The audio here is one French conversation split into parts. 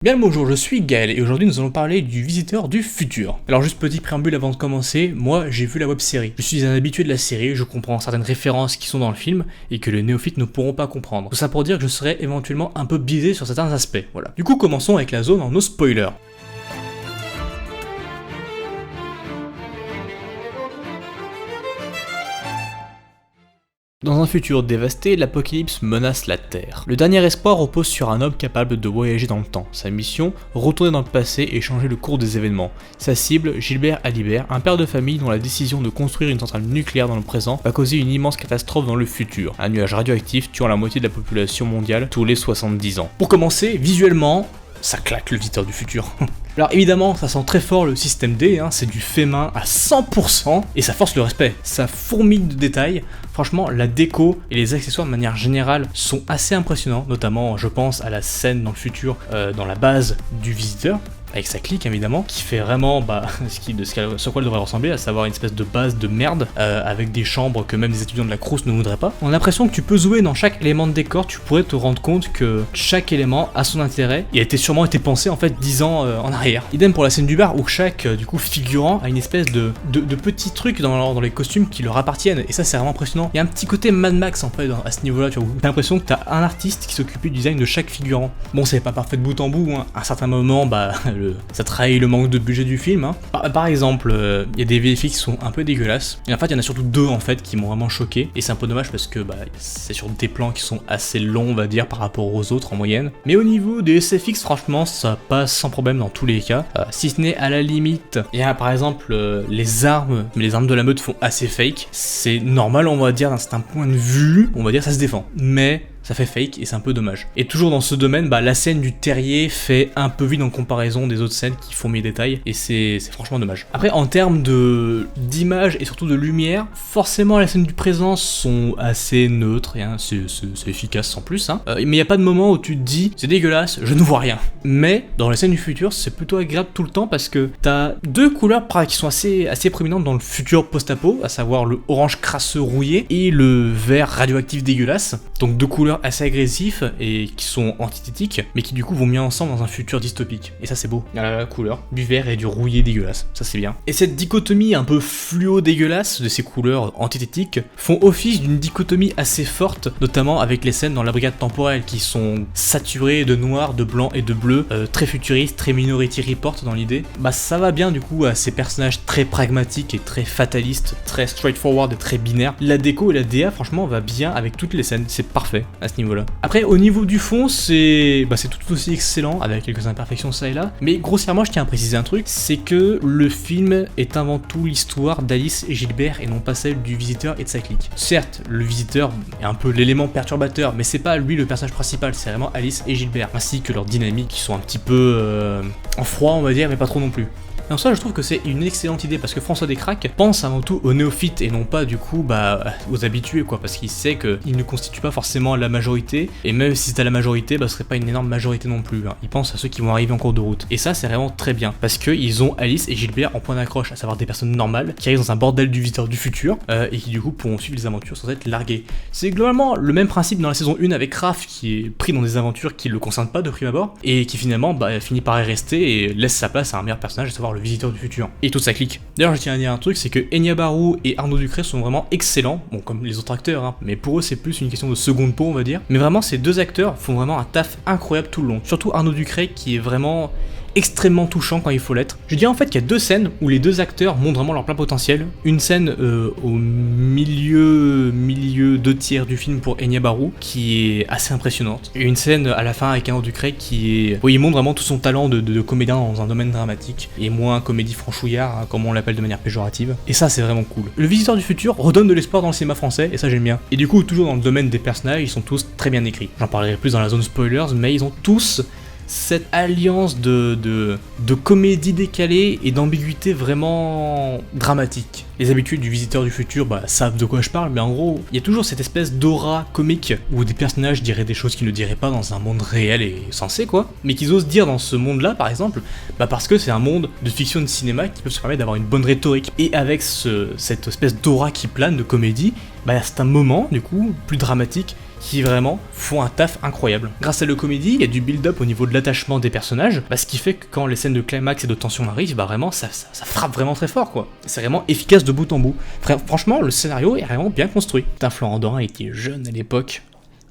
Bien le bonjour, je suis Gaël et aujourd'hui nous allons parler du Visiteur du futur. Alors juste petit préambule avant de commencer, moi j'ai vu la web-série. Je suis un habitué de la série, je comprends certaines références qui sont dans le film et que les néophytes ne pourront pas comprendre. Tout ça pour dire que je serai éventuellement un peu biaisé sur certains aspects, voilà. Du coup commençons avec la zone en no spoiler. Dans un futur dévasté, l'apocalypse menace la Terre. Le dernier espoir repose sur un homme capable de voyager dans le temps. Sa mission, retourner dans le passé et changer le cours des événements. Sa cible, Gilbert Alibert, un père de famille dont la décision de construire une centrale nucléaire dans le présent va causer une immense catastrophe dans le futur. Un nuage radioactif tuant la moitié de la population mondiale tous les 70 ans. Pour commencer, visuellement, ça claque le Visiteur du futur. Alors évidemment, ça sent très fort le système D, c'est du fait main à 100%, et ça force le respect. Ça fourmille de détails. Franchement, la déco et les accessoires de manière générale sont assez impressionnants, notamment je pense à la scène dans le futur, dans la base du visiteur, avec sa clique évidemment, qui fait vraiment sur quoi elle devrait ressembler, à savoir une espèce de base de merde, avec des chambres que même des étudiants de la Crous ne voudraient pas. On a l'impression que tu peux jouer dans chaque élément de décor, tu pourrais te rendre compte que chaque élément a son intérêt, et a sûrement été pensé en fait 10 ans en arrière. Idem pour la scène du bar, où chaque figurant a une espèce de petits trucs dans les costumes qui leur appartiennent, et ça c'est vraiment impressionnant. Il y a un petit côté Mad Max en fait à ce niveau là, tu vois, où t'as l'impression que t'as un artiste qui s'occupe du design de chaque figurant. Bon, c'est pas parfait de bout en bout, à un certain moment, ça trahit le manque de budget du film. Par exemple, il y a des VFX qui sont un peu dégueulasses, et en fait il y en a surtout deux en fait qui m'ont vraiment choqué, et c'est un peu dommage parce que c'est sur des plans qui sont assez longs on va dire par rapport aux autres en moyenne. Mais au niveau des SFX, franchement ça passe sans problème dans tous les cas, si ce n'est à la limite, il y a par exemple les armes, mais les armes de la meute font assez fake, c'est normal on va dire d'un certain point de vue, on va dire ça se défend, mais ça fait fake et c'est un peu dommage. Et toujours dans ce domaine, la scène du terrier fait un peu vide en comparaison des autres scènes qui font mes détails, et c'est franchement dommage. Après, en termes d'image et surtout de lumière, forcément les scènes du présent sont assez neutres, c'est efficace sans plus, mais il n'y a pas de moment où tu te dis c'est dégueulasse, je ne vois rien. Mais dans les scènes du futur, c'est plutôt agréable tout le temps parce que t'as deux couleurs qui sont assez proéminentes dans le futur post-apo, à savoir le orange crasseux rouillé et le vert radioactif dégueulasse, donc deux couleurs assez agressifs et qui sont antithétiques, mais qui du coup vont bien ensemble dans un futur dystopique. Et ça c'est beau. Il y a la couleur du vert et du rouillé dégueulasse, ça c'est bien. Et cette dichotomie un peu fluo dégueulasse de ces couleurs antithétiques font office d'une dichotomie assez forte, notamment avec les scènes dans la brigade temporelle qui sont saturées de noir, de blanc et de bleu, très futuristes, très Minority Report dans l'idée. Ça va bien du coup à ces personnages très pragmatiques et très fatalistes, très straightforward et très binaires. La déco et la DA franchement va bien avec toutes les scènes, c'est parfait à ce niveau-là. Après, au niveau du fond, c'est tout aussi excellent, avec quelques imperfections ça et là, mais grossièrement, je tiens à préciser un truc, c'est que le film est avant tout l'histoire d'Alice et Gilbert et non pas celle du visiteur et de sa clique. Certes, le visiteur est un peu l'élément perturbateur, mais c'est pas lui le personnage principal, c'est vraiment Alice et Gilbert, ainsi que leurs dynamiques qui sont un petit peu en froid, on va dire, mais pas trop non plus. Et en ça, je trouve que c'est une excellente idée parce que François Descraques pense avant tout aux néophytes et non pas du coup aux habitués parce qu'il sait qu'il ne constitue pas forcément la majorité, et même si c'était la majorité, ce serait pas une énorme majorité non plus. Il pense à ceux qui vont arriver en cours de route. Et ça, c'est vraiment très bien parce qu'ils ont Alice et Gilbert en point d'accroche, à savoir des personnes normales qui arrivent dans un bordel du visiteur du futur et qui du coup pourront suivre les aventures sans être larguées. C'est globalement le même principe dans la saison 1 avec Raph qui est pris dans des aventures qui le concernent pas de prime abord et qui finalement finit par y rester et laisse sa place à un meilleur personnage, à savoir le visiteur du futur et toute sa clique. D'ailleurs, je tiens à dire un truc, c'est que Enya Barou et Arnaud Ducret sont vraiment excellents, bon comme les autres acteurs, mais pour eux c'est plus une question de seconde peau on va dire, mais vraiment ces deux acteurs font vraiment un taf incroyable tout le long, surtout Arnaud Ducret qui est vraiment extrêmement touchant quand il faut l'être. Je dirais en fait qu'il y a deux scènes où les deux acteurs montrent vraiment leur plein potentiel. Une scène au milieu 2/3 du film pour Enya Barou qui est assez impressionnante. Et une scène à la fin avec Arnaud Ducret où il montre vraiment tout son talent de comédien dans un domaine dramatique et moins comédie franchouillard comme on l'appelle de manière péjorative. Et ça c'est vraiment cool. Le Visiteur du futur redonne de l'espoir dans le cinéma français et ça j'aime bien. Et du coup toujours dans le domaine des personnages, ils sont tous très bien écrits. J'en parlerai plus dans la zone spoilers, mais ils ont tous cette alliance de comédie décalée et d'ambiguïté vraiment dramatique. Les habitués du Visiteur du futur savent de quoi je parle, mais en gros, il y a toujours cette espèce d'aura comique où des personnages diraient des choses qu'ils ne diraient pas dans un monde réel et sensé mais qu'ils osent dire dans ce monde-là par exemple, parce que c'est un monde de fiction et de cinéma qui peut se permettre d'avoir une bonne rhétorique. Et avec cette espèce d'aura qui plane de comédie, c'est un moment du coup plus dramatique qui vraiment font un taf incroyable. Grâce à la comédie, il y a du build-up au niveau de l'attachement des personnages, ce qui fait que quand les scènes de climax et de tension arrivent, vraiment ça frappe vraiment très fort quoi. C'est vraiment efficace de bout en bout. Franchement, le scénario est vraiment bien construit. Putain, Florent Dorin était jeune à l'époque.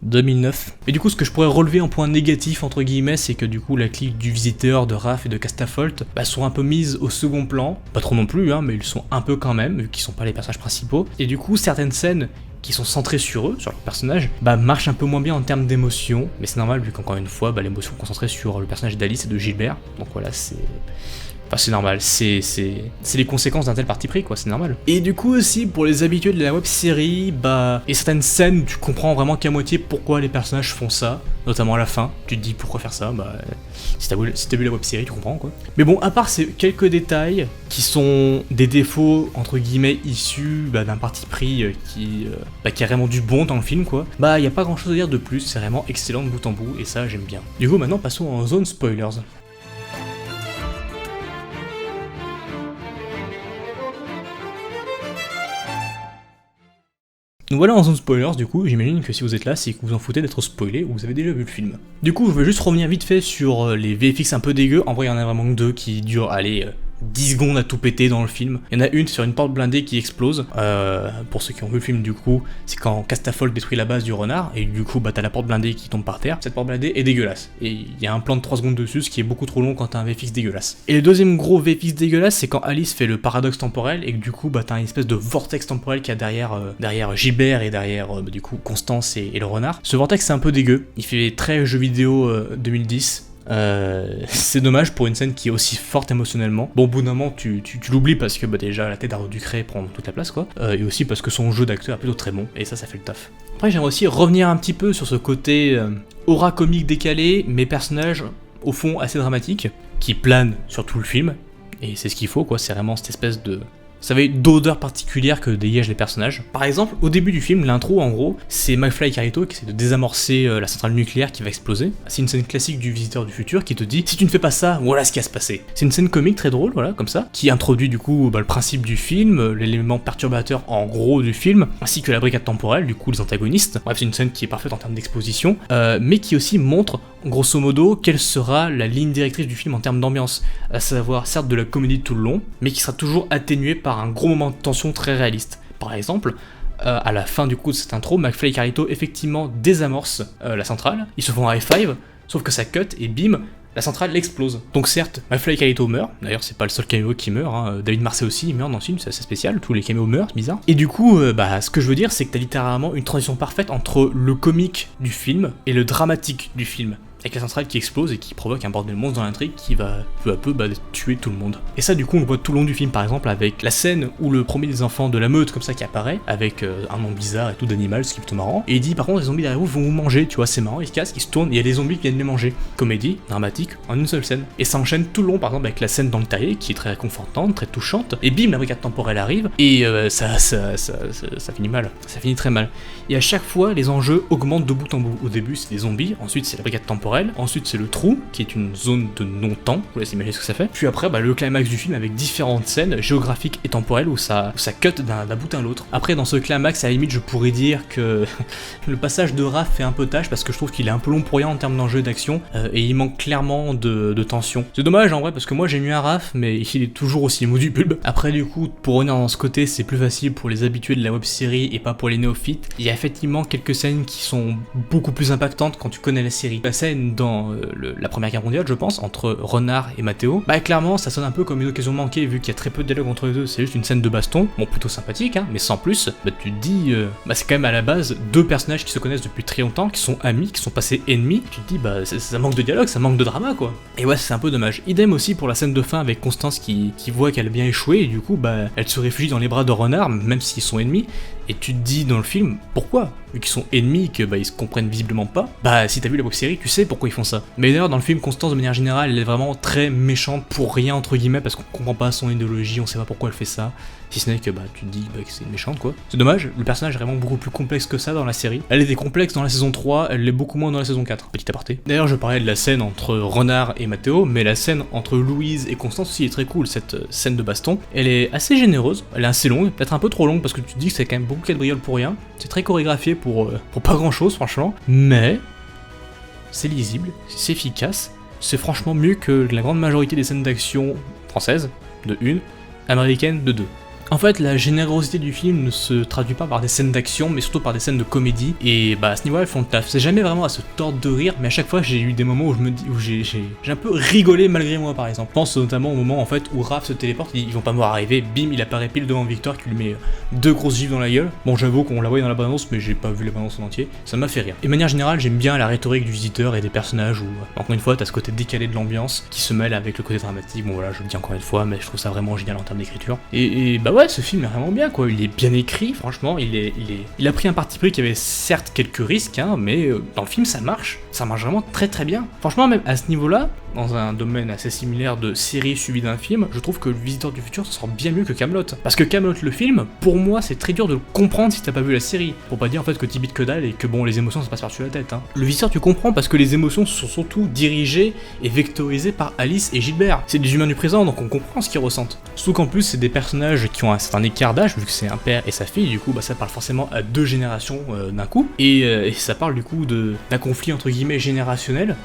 2009. Et du coup, ce que je pourrais relever en point négatif, entre guillemets, c'est que du coup, la clique du visiteur, de Raph et de Castafolt sont un peu mises au second plan. Pas trop non plus, mais ils sont un peu quand même, vu qu'ils sont pas les personnages principaux. Et du coup, certaines scènes qui sont centrées sur eux, sur leurs personnages, marchent un peu moins bien en termes d'émotion. Mais c'est normal, vu qu'encore une fois, l'émotion est concentrée sur le personnage d'Alice et de Gilbert. Donc voilà, c'est normal, c'est les conséquences d'un tel parti pris quoi, c'est normal. Et du coup aussi, pour les habitués de la web-série, et certaines scènes, tu comprends vraiment qu'à moitié pourquoi les personnages font ça, notamment à la fin, tu te dis pourquoi faire ça, si t'as vu la web-série, tu comprends quoi. Mais bon, à part ces quelques détails, qui sont des défauts, entre guillemets, issus d'un parti pris qui a vraiment du bon dans le film quoi, y a pas grand chose à dire de plus, c'est vraiment excellent de bout en bout, et ça j'aime bien. Du coup maintenant passons en zone spoilers. Donc voilà en zone spoilers, du coup, j'imagine que si vous êtes là, c'est que vous en foutez d'être spoilé ou vous avez déjà vu le film. Du coup, je vais juste revenir vite fait sur les VFX un peu dégueux. En vrai, il y en a vraiment deux qui durent, 10 secondes à tout péter dans le film. Il y en a une sur une porte blindée qui explose. Pour ceux qui ont vu le film, du coup, c'est quand Castafolt détruit la base du renard, et du coup, t'as la porte blindée qui tombe par terre. Cette porte blindée est dégueulasse. Et il y a un plan de 3 secondes dessus, ce qui est beaucoup trop long quand t'as un VFX dégueulasse. Et le deuxième gros VFX dégueulasse, c'est quand Alice fait le paradoxe temporel, et que du coup, t'as une espèce de vortex temporel qu'il y a derrière Gilbert et derrière, du coup, Constance et le renard. Ce vortex, c'est un peu dégueu. Il fait très jeu vidéo 2010. C'est dommage pour une scène qui est aussi forte émotionnellement. Bon, au bout d'un moment, tu l'oublies parce que déjà la tête d'Arnaud Ducré prend toute la place quoi. Et aussi parce que son jeu d'acteur est plutôt très bon, et ça fait le taf. Après, j'aimerais aussi revenir un petit peu sur ce côté aura comique décalé, mais personnages au fond assez dramatiques, qui planent sur tout le film, et c'est ce qu'il faut quoi, c'est vraiment cette espèce de... Ça avait d'odeur particulière que dégagent les personnages. Par exemple, au début du film, l'intro, en gros, c'est McFly et Carlito qui essaient de désamorcer la centrale nucléaire qui va exploser. C'est une scène classique du Visiteur du futur qui te dit « Si tu ne fais pas ça, voilà ce qui va se passer ». C'est une scène comique très drôle, voilà, comme ça, qui introduit du coup le principe du film, l'élément perturbateur en gros du film, ainsi que la brigade temporelle, du coup les antagonistes. Bref, c'est une scène qui est parfaite en termes d'exposition, mais qui aussi montre, grosso modo, quelle sera la ligne directrice du film en termes d'ambiance, à savoir certes de la comédie tout le long, mais qui sera toujours atténuée par un gros moment de tension très réaliste. Par exemple, à la fin du coup de cette intro, McFly et Carlito effectivement désamorcent la centrale, ils se font un high five, sauf que ça cut et bim, la centrale explose. Donc certes, McFly et Carlito meurent, d'ailleurs c'est pas le seul caméo qui meurt, David Marseille aussi il meurt dans le film, c'est assez spécial, tous les caméos meurent, c'est bizarre. Et du coup, ce que je veux dire c'est que t'as littéralement une transition parfaite entre le comique du film et le dramatique du film. Avec la centrale qui explose et qui provoque un bordel monstre dans l'intrigue qui va peu à peu tuer tout le monde. Et ça du coup on le voit tout le long du film, par exemple avec la scène où le premier des enfants de la meute comme ça qui apparaît, avec un nom bizarre et tout d'animal, ce qui est plutôt marrant, et il dit par contre les zombies derrière vous vont vous manger, tu vois, c'est marrant, ils se cassent, ils se tournent et il y a des zombies qui viennent les manger. Comédie, dramatique, en une seule scène. Et ça enchaîne tout le long par exemple avec la scène dans le terrier qui est très réconfortante, très touchante, et bim la brigade temporelle arrive, et ça finit mal, ça finit très mal. Et à chaque fois les enjeux augmentent de bout en bout. Au début c'est des zombies, ensuite c'est la brigade temporelle, ensuite c'est le trou, qui est une zone de non-temps, je vous laisse imaginer ce que ça fait. Puis après, le climax du film avec différentes scènes géographiques et temporelles où ça cut d'un bout à l'autre. Après, dans ce climax, à la limite, je pourrais dire que le passage de Raph fait un peu tâche parce que je trouve qu'il est un peu long pour rien en termes d'enjeux d'action et il manque clairement de tension. C'est dommage en vrai parce que moi j'ai mis un Raph, mais il est toujours aussi mou du bulbe. Après, du coup, pour revenir dans ce côté, c'est plus facile pour les habitués de la web-série et pas pour les néophytes. Il y a effectivement quelques scènes qui sont beaucoup plus impactantes quand tu connais la série. La scène dans la Première Guerre mondiale, je pense, entre Renard et Matteo, clairement ça sonne un peu comme une occasion manquée vu qu'il y a très peu de dialogue entre les deux, c'est juste une scène de baston, bon plutôt sympathique, mais sans plus, tu te dis, c'est quand même à la base deux personnages qui se connaissent depuis très longtemps, qui sont amis, qui sont passés ennemis, tu te dis, ça manque de dialogue, ça manque de drama quoi. Et ouais, c'est un peu dommage. Idem aussi pour la scène de fin avec Constance qui voit qu'elle a bien échoué, et du coup, elle se réfugie dans les bras de Renard, même s'ils sont ennemis, et tu te dis dans le film, pourquoi ? Vu qu'ils sont ennemis, que ils se comprennent visiblement pas, si t'as vu la web-série, tu sais pourquoi ils font ça. Mais d'ailleurs, dans le film, Constance, de manière générale, elle est vraiment très méchante pour rien, entre guillemets, parce qu'on comprend pas son idéologie, on sait pas pourquoi elle fait ça. Si ce n'est que tu te dis que c'est une méchante quoi. C'est dommage, le personnage est vraiment beaucoup plus complexe que ça dans la série. Elle était complexe dans la saison 3, elle l'est beaucoup moins dans la saison 4. Petit aparté. D'ailleurs je parlais de la scène entre Renard et Matteo, mais la scène entre Louise et Constance aussi est très cool, cette scène de baston. Elle est assez généreuse, elle est assez longue, peut-être un peu trop longue parce que tu te dis que c'est quand même beaucoup de cabrioles pour rien. C'est très chorégraphié pour pas grand chose, franchement. Mais c'est lisible, c'est efficace. C'est franchement mieux que la grande majorité des scènes d'action françaises, de 1, américaines, de 2. En fait, la générosité du film ne se traduit pas par des scènes d'action, mais surtout par des scènes de comédie. Et bah à ce niveau-là, ils font le taf. C'est jamais vraiment à se tordre de rire, mais à chaque fois, j'ai eu des moments où j'ai un peu rigolé malgré moi, par exemple. Je pense notamment au moment en fait où Raph se téléporte, ils vont pas me voir arriver, bim, il apparaît pile devant Victor qui lui met 2 grosses gifles dans la gueule. Bon, j'avoue qu'on la voyait dans la bande-annonce, mais j'ai pas vu la bande-annonce en entier. Ça m'a fait rire. Et de manière générale, j'aime bien la rhétorique du visiteur et des personnages où, encore une fois, t'as ce côté décalé de l'ambiance qui se mêle avec le côté dramatique. Bon voilà, je le dis encore une fois, mais je trouve ça vraiment génial en termes d'écriture. Et bah ouais, ce film est vraiment bien quoi, il est bien écrit, franchement, il a pris un parti pris qui avait certes quelques risques, hein, mais dans le film ça marche vraiment très très bien. Franchement, même à ce niveau-là, dans un domaine assez similaire de série suivie d'un film, je trouve que Le Visiteur du Futur se sort bien mieux que Kaamelott. Parce que Kaamelott le film, pour moi, c'est très dur de le comprendre si t'as pas vu la série. Pour pas dire en fait que t'y bites que dalle et que bon, les émotions ça passe par-dessus la tête. Hein. Le Visiteur, tu comprends parce que les émotions sont surtout dirigées et vectorisées par Alice et Gilbert. C'est des humains du présent, donc on comprend ce qu'ils ressentent. Surtout qu'en plus, c'est des personnages qui ont un certain écart d'âge, vu que c'est un père et sa fille, du coup, bah ça parle forcément à 2 générations d'un coup. Et ça parle du coup d'un conflit entre guillemets générationnel.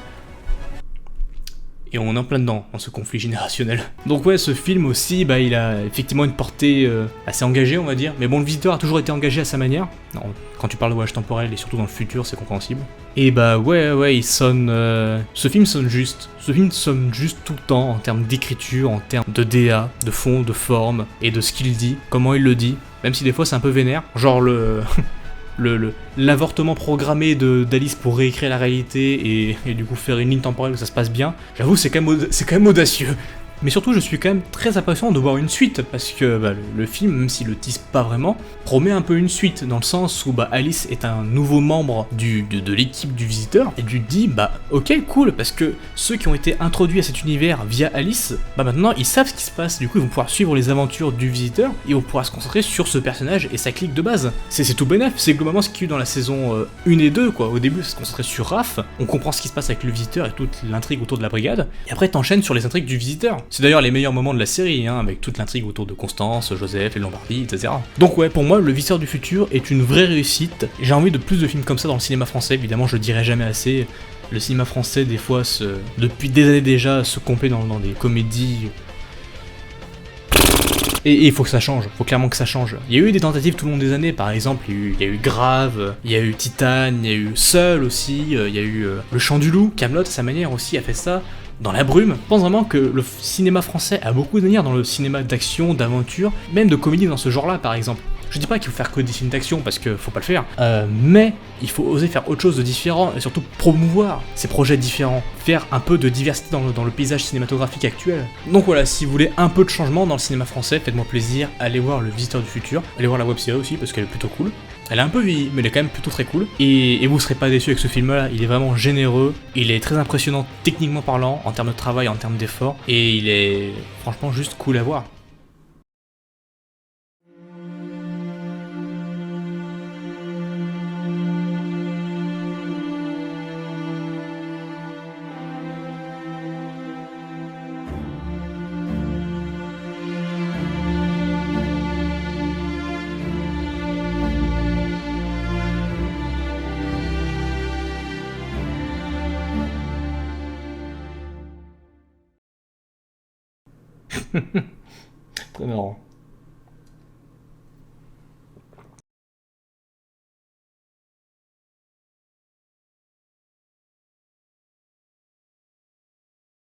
Et on est en plein dedans, dans ce conflit générationnel. Donc ouais, ce film aussi, bah il a effectivement une portée assez engagée, on va dire. Mais bon, Le Visiteur a toujours été engagé à sa manière. Non, quand tu parles de voyage temporel, et surtout dans le futur, c'est compréhensible. Et bah ouais, il sonne... Ce film sonne juste. Ce film sonne juste tout le temps, en termes d'écriture, en termes de DA, de fond, de forme, et de ce qu'il dit, comment il le dit. Même si des fois c'est un peu vénère. Genre l'avortement programmé d'Alice pour réécrire la réalité et du coup faire une ligne temporelle où ça se passe bien, j'avoue c'est quand même audacieux. Mais surtout je suis quand même très impatient de voir une suite, parce que bah, le film, même s'il le tease pas vraiment, promet un peu une suite, dans le sens où bah, Alice est un nouveau membre de l'équipe du Visiteur, et tu te dis bah ok cool, parce que ceux qui ont été introduits à cet univers via Alice, bah maintenant ils savent ce qui se passe, du coup ils vont pouvoir suivre les aventures du Visiteur, et ils vont pouvoir se concentrer sur ce personnage et sa clique de base. C'est tout bénef, c'est globalement ce qu'il y a eu dans la saison 1 et 2 quoi. Au début ça se concentrait sur Raph, on comprend ce qui se passe avec le Visiteur et toute l'intrigue autour de la brigade, et après t'enchaînes sur les intrigues du Visiteur. C'est d'ailleurs les meilleurs moments de la série, hein, avec toute l'intrigue autour de Constance, Joseph et Lombardie, etc. Donc ouais, pour moi, Le Visiteur du Futur est une vraie réussite. J'ai envie de plus de films comme ça dans le cinéma français, évidemment, je le dirai jamais assez. Le cinéma français, des fois, depuis des années déjà, se complaît dans des comédies... Et il faut que ça change, faut clairement que ça change. Il y a eu des tentatives tout le long des années, par exemple, il y a eu Grave, il y a eu Titane, il y a eu Seul aussi, il y a eu Le Chant du Loup, Kaamelott à sa manière aussi a fait ça. Dans La Brume, je pense vraiment que le cinéma français a beaucoup d'avenir dans le cinéma d'action, d'aventure, même de comédie dans ce genre-là par exemple. Je dis pas qu'il faut faire que des films d'action parce que faut pas le faire, mais il faut oser faire autre chose de différent et surtout promouvoir ces projets différents, faire un peu de diversité dans le paysage cinématographique actuel. Donc voilà, si vous voulez un peu de changement dans le cinéma français, faites-moi plaisir, allez voir Le Visiteur du Futur, allez voir la web-série aussi parce qu'elle est plutôt cool. Elle est un peu vieillie, mais elle est quand même plutôt très cool. Et vous serez pas déçus avec ce film-là, il est vraiment généreux, il est très impressionnant techniquement parlant, en termes de travail, en termes d'effort, et il est franchement juste cool à voir. Très marrant.